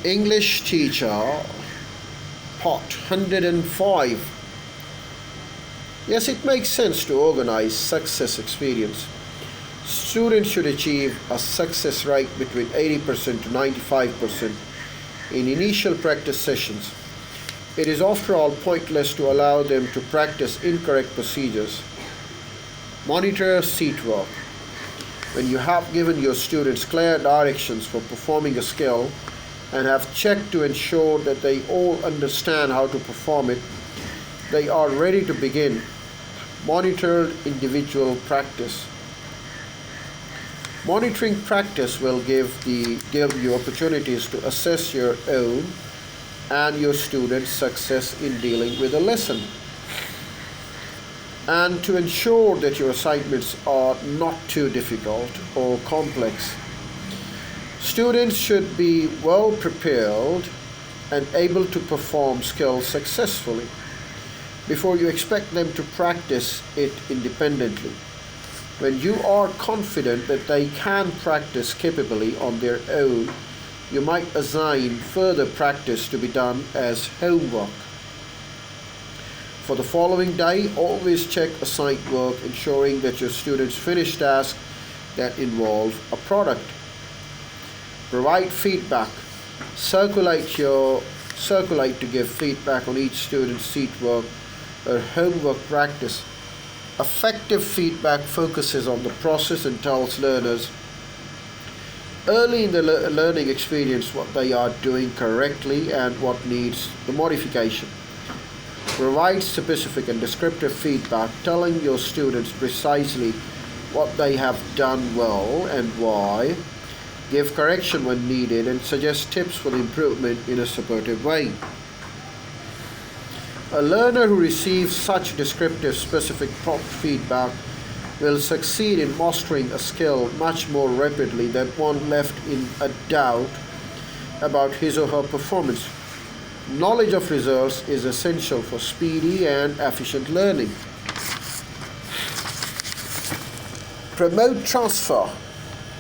English teacher, part 105. Yes, it makes sense to organize success experience. Students should achieve a success rate between 80% to 95% in initial practice sessions. It is after all pointless to allow them to practice incorrect procedures. Monitor seat work. When you have given your students clear directions for performing a skill and have checked to ensure that they all understand how to perform it, they are ready to begin. Monitored individual practice. Monitoring practice will give you opportunities to assess your own and your students' success in dealing with a lesson, and to ensure that your assignments are not too difficult or complex. Students should be well prepared and able to perform skills successfully before you expect them to practice it independently. When you are confident that they can practice capably on their own, you might assign further practice to be done as homework. For the following day, always check assigned work, ensuring that your students finish tasks that involve a product. Provide feedback. Circulate to give feedback on each student's seat work or homework practice. Effective feedback focuses on the process and tells learners early in the learning experience what they are doing correctly and what needs the modification. Provide specific and descriptive feedback, telling your students precisely what they have done well and why. Give correction when needed and suggest tips for the improvement in a supportive way. A learner who receives such descriptive, specific, prompt feedback will succeed in mastering a skill much more rapidly than one left in a doubt about his or her performance. Knowledge of results is essential for speedy and efficient learning. Promote transfer.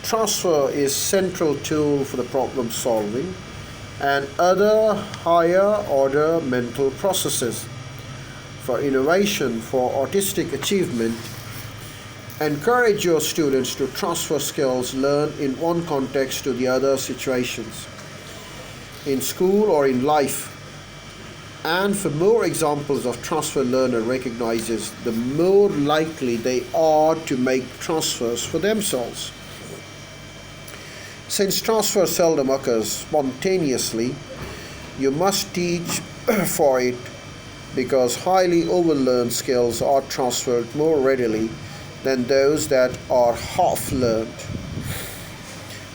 Transfer is central tool for the problem solving and other higher order mental processes. For innovation, for artistic achievement, encourage your students to transfer skills learned in one context to the other situations, in school or in life. And for more examples of transfer learner recognizes, the more likely they are to make transfers for themselves. Since transfer seldom occurs spontaneously, you must teach for it, because highly overlearned skills are transferred more readily than those that are half learned.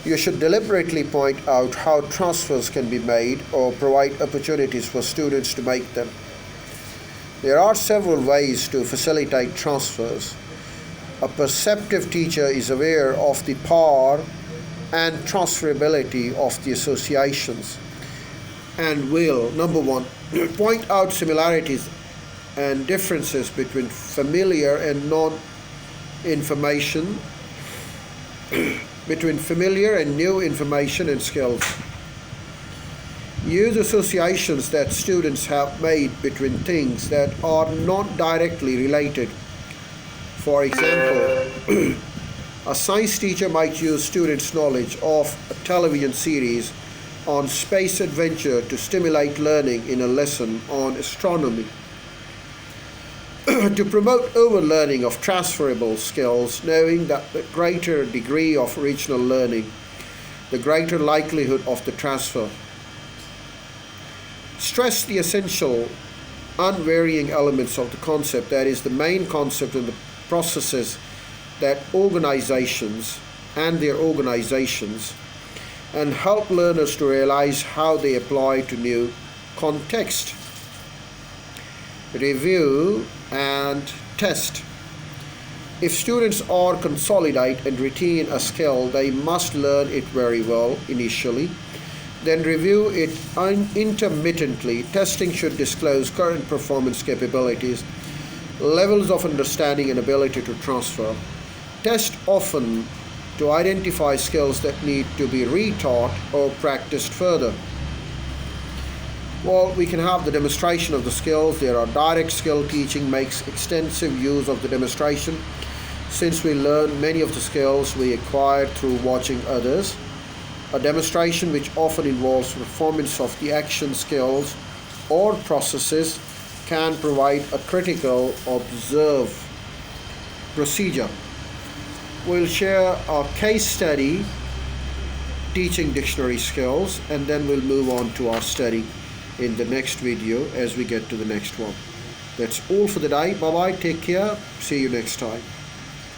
You should deliberately point out how transfers can be made or provide opportunities for students to make them. There are several ways to facilitate transfers. A perceptive teacher is aware of the power and transferability of the associations and will, number one, point out similarities and differences between familiar and non-information, between familiar and new information and skills. Use associations that students have made between things that are not directly related. For example, a science teacher might use students' knowledge of a television series on space adventure to stimulate learning in a lesson on astronomy. To promote overlearning of transferable skills, knowing that the greater degree of original learning, the greater likelihood of the transfer. Stress the essential, unvarying elements of the concept, that is, the main concept and the processes that organizations and their organizations, and help learners to realize how they apply to new context. Review and test. If students are consolidate and retain a skill, they must learn it very well initially, then review it intermittently. Testing should disclose current performance capabilities, levels of understanding and ability to transfer. Test often to identify skills that need to be retaught or practiced further. Well, we can have the demonstration of the skills. There are direct skill teaching makes extensive use of the demonstration, since we learn many of the skills we acquire through watching others. A demonstration, which often involves performance of the action, skills, or processes, can provide a critical observe procedure. We'll share a case study teaching dictionary skills, and then we'll move on to our study in the next video as we get to the next one. That's all for the day. Bye bye, take care, see you next time.